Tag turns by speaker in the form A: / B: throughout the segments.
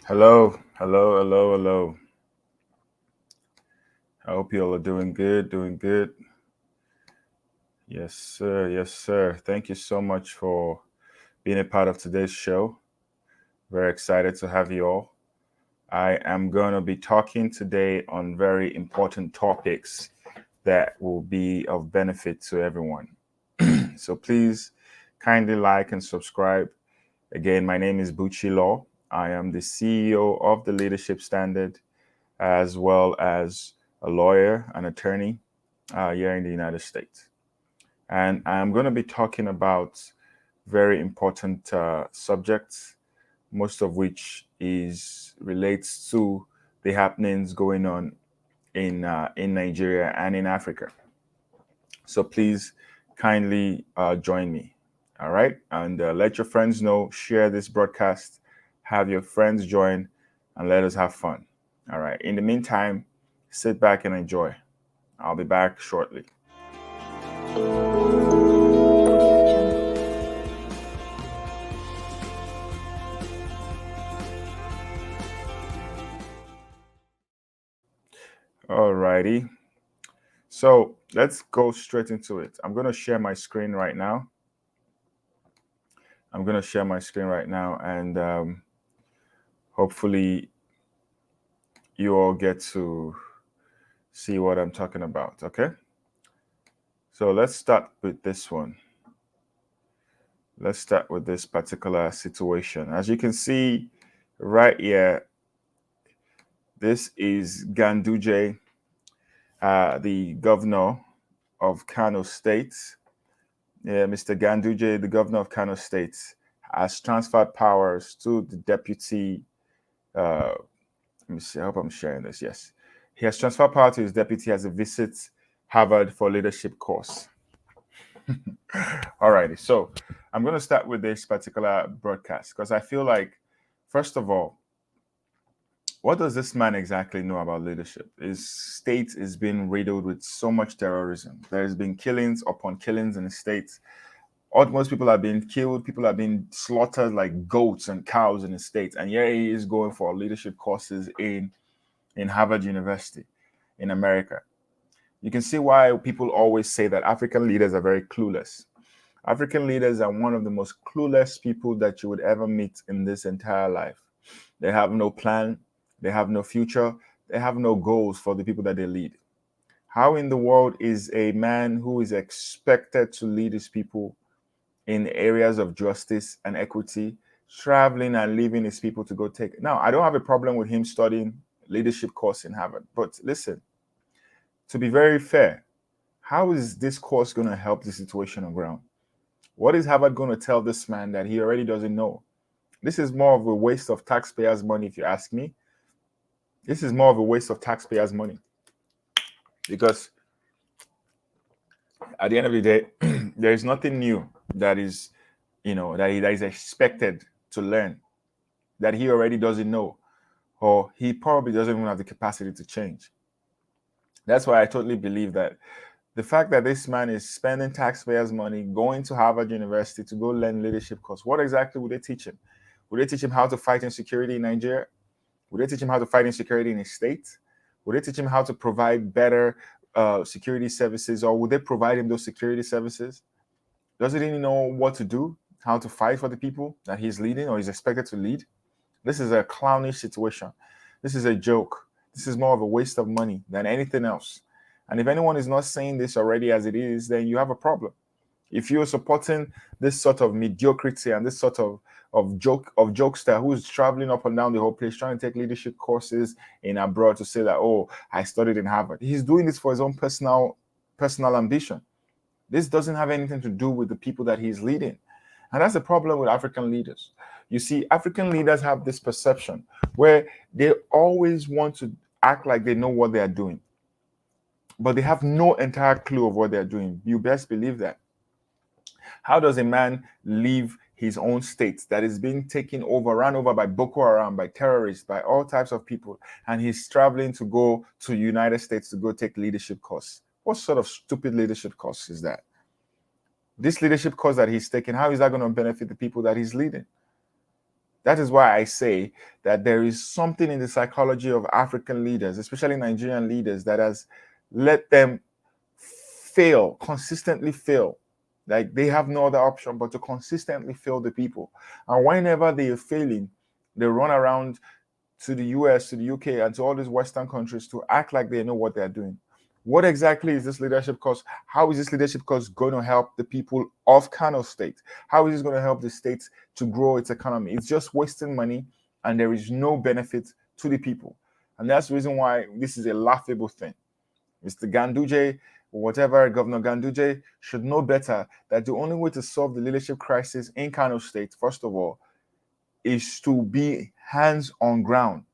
A: Hello, hello, hello, hello. I hope you all are doing good, doing good. Yes, sir. Yes, sir. Thank you so much for being a part of today's show. Very excited to have you all. I am going to be talking today on very important topics that will be of benefit to everyone. So please kindly like and subscribe. Again, my name is Bucci Law. I am the CEO of the Leadership Standard, as well as a lawyer, an attorney here in the United States. And I'm going to be talking about very important subjects, most of which is relates to the happenings going on in Nigeria and in Africa. So please kindly join me. All right, and let your friends know. Share this broadcast. Have your friends join, and let us have fun. All right. In the meantime, sit back and enjoy. I'll be back shortly. Alrighty. So let's go straight into it. I'm going to share my screen right now. And hopefully you all get to see what I'm talking about. Okay. So let's start with this one. Let's start with this particular situation. As you can see right here, this is Ganduje, the governor of Kano State. Yeah, Mr. Ganduje, the governor of Kano State, has transferred powers to the deputy. Let me see. I hope I'm sharing this. Yes, he has transferred power to his deputy as he visits Harvard for leadership course. Alrighty, so I'm going to start with this particular broadcast because I feel like, first of all, what does this man exactly know about leadership? His state is being riddled with so much terrorism. There's been killings upon killings in the states. Most people are being killed. People are being slaughtered like goats and cows in the states. And here he is going for leadership courses in Harvard University in America. You can see why people always say that African leaders are very clueless. African leaders are one of the most clueless people that you would ever meet in this entire life. They have no plan. They have no future. They have no goals for the people that they lead. How in the world is a man who is expected to lead his people in areas of justice and equity, traveling and leaving his people to go take? Now, I don't have a problem with him studying leadership course in Harvard, but listen, to be very fair, how is this course going to help the situation on ground? What is Harvard going to tell this man that he already doesn't know? This is more of a waste of taxpayers' money, if you ask me. This is more of a waste of taxpayers' money because at the end of the day, there is nothing new that is, that is expected to learn that he already doesn't know, or he probably doesn't even have the capacity to change. That's why I totally believe that the fact that this man is spending taxpayers' money going to Harvard University to go learn leadership course, what exactly would they teach him? Would they teach him how to fight insecurity in Nigeria? Would they teach him how to fight insecurity in his state? Would they teach him how to provide better security services, or would they provide him those security services? Doesn't he know what to do, how to fight for the people that he's leading or he's expected to lead? This is a clownish situation. This is a joke. This is more of a waste of money than anything else. And if anyone is not saying this already as it is, then you have a problem. If you're supporting this sort of mediocrity and this sort of jokester who's traveling up and down the whole place trying to take leadership courses in abroad to say that, oh, I studied in Harvard, he's doing this for his own personal ambition. This doesn't have anything to do with the people that he's leading. And that's the problem with African leaders. You see, African leaders have this perception where they always want to act like they know what they are doing, but they have no entire clue of what they're doing. You best believe that. How does a man leave his own state that is being run over by Boko Haram, by terrorists, by all types of people, and he's traveling to go to United States to go take leadership course? What sort of stupid leadership course is that? This leadership course that he's taking, how is that going to benefit the people that he's leading? That is why I say that there is something in the psychology of African leaders, especially Nigerian leaders, that has let them fail, consistently fail. Like they have no other option but to consistently fail the people. And whenever they are failing, they run around to the US, to the UK, and to all these Western countries to act like they know what they're doing. What exactly is this leadership course? How is this leadership course going to help the people of Kano State? How is this going to help the state to grow its economy? It's just wasting money and there is no benefit to the people. And that's the reason why this is a laughable thing. Mr. Ganduje, whatever, Governor Ganduje should know better that the only way to solve the leadership crisis in Kano State, first of all, is to be hands on ground,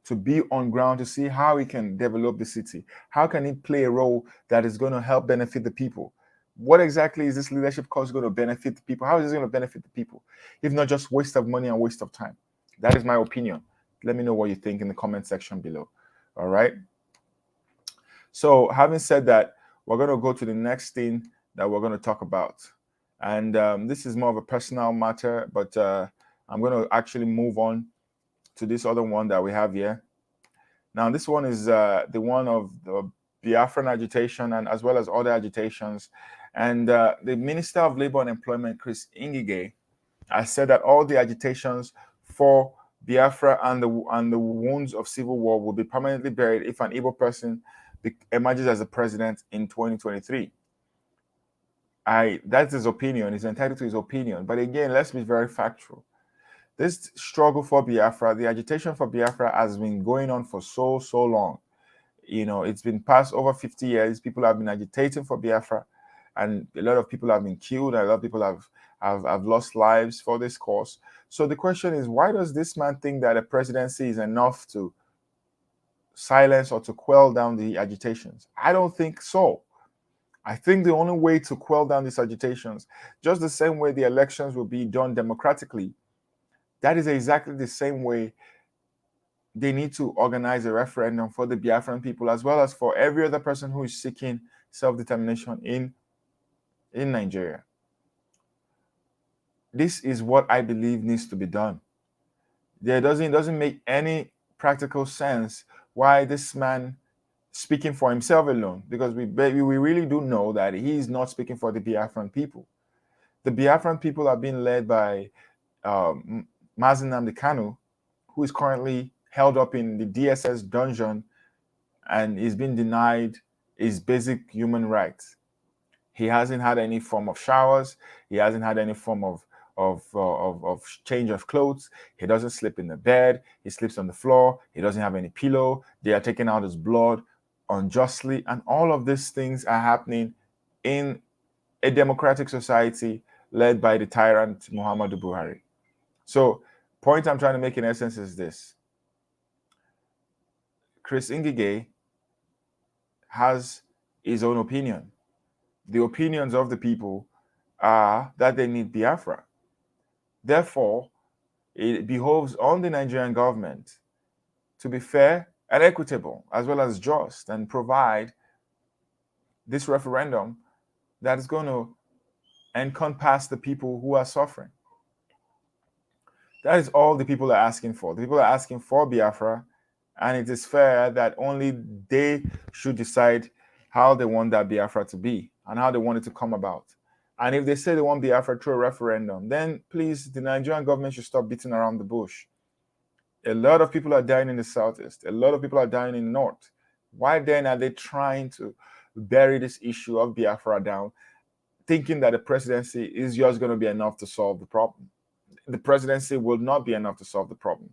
A: to be on ground to see how he can develop the city. How can he play a role that is going to help benefit the people? What exactly is this leadership course going to benefit the people? How is this going to benefit the people? If not just waste of money and waste of time. That is my opinion. Let me know what you think in the comment section below. All right. So having said that, we're going to go to the next thing that we're going to talk about. And this is more of a personal matter, but I'm going to actually move on to this other one that we have here. Now, this one is the one of the Biafran agitation and as well as other agitations. And the Minister of Labor and Employment, Chris Ngige, has said that all the agitations for Biafra and the wounds of civil war will be permanently buried if an able person emerges as a president in 2023. That's his opinion. He's entitled to his opinion. But again, let's be very factual. This struggle for Biafra, the agitation for Biafra has been going on for so long. You know, it's been past over 50 years. People have been agitating for Biafra, and a lot of people have been killed. And a lot of people have lost lives for this cause. So the question is, why does this man think that a presidency is enough to silence or to quell down the agitations? I don't think so. I think the only way to quell down these agitations, just the same way the elections will be done democratically, that is exactly the same way they need to organize a referendum for the Biafran people, as well as for every other person who is seeking self-determination in Nigeria. This is what I believe needs to be done. It doesn't make any practical sense why this man speaking for himself alone, because we really do know that he is not speaking for the Biafran people. The Biafran people are being led by Mazi Nnamdi Kanu, who is currently held up in the DSS dungeon and is being denied his basic human rights. He hasn't had any form of showers. He hasn't had any form of change of clothes. He doesn't sleep in the bed. He sleeps on the floor. He doesn't have any pillow. They are taking out his blood unjustly. And all of these things are happening in a democratic society led by the tyrant Muhammadu Buhari. So, point I'm trying to make in essence is this. Chris Ngige has his own opinion. The opinions of the people are that they need Biafra. Therefore, it behoves on the Nigerian government to be fair and equitable, as well as just, and provide this referendum that is going to encompass the people who are suffering. That is all the people are asking for. The people are asking for Biafra, and it is fair that only they should decide how they want that Biafra to be and how they want it to come about. And if they say they want Biafra through a referendum, then please, the Nigerian government should stop beating around the bush. A lot of people are dying in the southeast. A lot of people are dying in the north. Why then are they trying to bury this issue of Biafra down, thinking that the presidency is just going to be enough to solve the problem? The presidency will not be enough to solve the problem.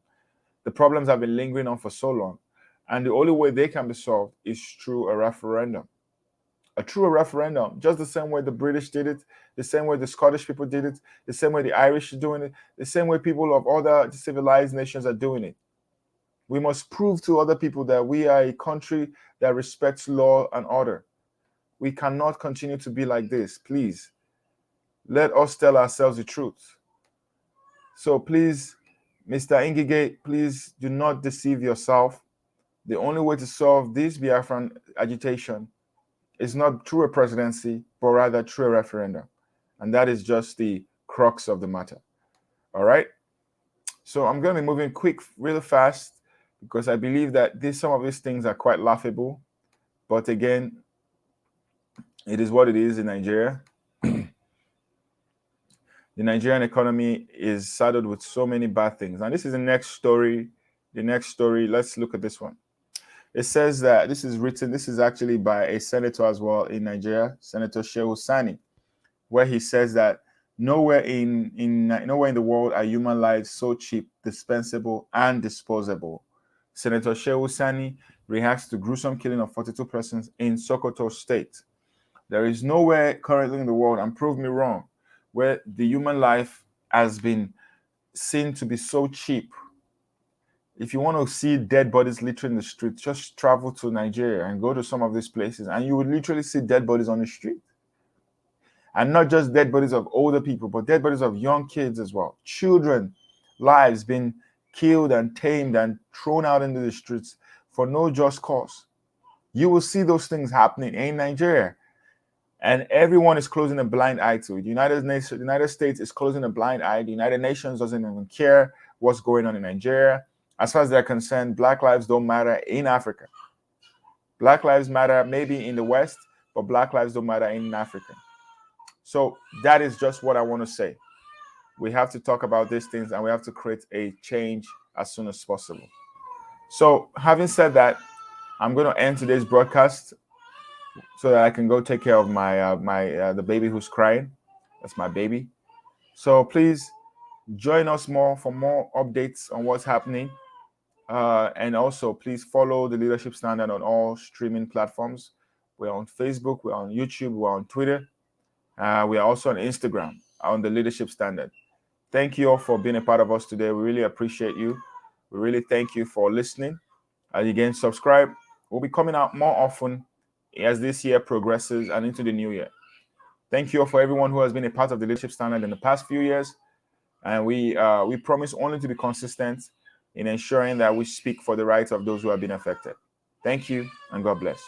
A: The problems have been lingering on for so long, and the only way they can be solved is through a referendum. A true referendum, just the same way the British did it, the same way the Scottish people did it, the same way the Irish are doing it, the same way people of other civilized nations are doing it. We must prove to other people that we are a country that respects law and order. We cannot continue to be like this. Please, let us tell ourselves the truth. So please, Mr. Ngige, please do not deceive yourself. The only way to solve this Biafran agitation is not through a presidency, but rather through a referendum. And that is just the crux of the matter. All right? So I'm going to be moving quick, really fast, because I believe that some of these things are quite laughable. But again, it is what it is in Nigeria. The Nigerian economy is saddled with so many bad things. And this is the next story. The next story, let's look at this one. It says that this is actually by a senator as well in Nigeria, Senator Shehu Sani, where he says that nowhere in the world are human lives so cheap, dispensable, and disposable. Senator Shehu Sani reacts to gruesome killing of 42 persons in Sokoto State. There is nowhere currently in the world, and prove me wrong, where the human life has been seen to be so cheap. If you want to see dead bodies littering the street, just travel to Nigeria and go to some of these places, and you would literally see dead bodies on the street. And not just dead bodies of older people, but dead bodies of young kids as well. Children, lives being killed and tamed and thrown out into the streets for no just cause. You will see those things happening in Nigeria. And everyone is closing a blind eye to it. The United States is closing a blind eye. The United Nations doesn't even care what's going on in Nigeria. As far as they're concerned, Black lives don't matter in Africa. Black lives matter maybe in the West, but Black lives don't matter in Africa. So that is just what I want to say. We have to talk about these things and we have to create a change as soon as possible. So having said that, I'm going to end today's broadcast so that I can go take care of the baby who's crying. That's my baby. So please join us more for more updates on what's happening. And also, please follow the Leadership Standard on all streaming platforms. We're on Facebook, we're on YouTube, we're on Twitter. We are also on Instagram on the Leadership Standard. Thank you all for being a part of us today. We really appreciate you. We really thank you for listening. And again, subscribe. We'll be coming out more often as this year progresses and into the new year. Thank you for everyone who has been a part of the Leadership Standard in the past few years. And we promise only to be consistent in ensuring that we speak for the rights of those who have been affected. Thank you, and God bless.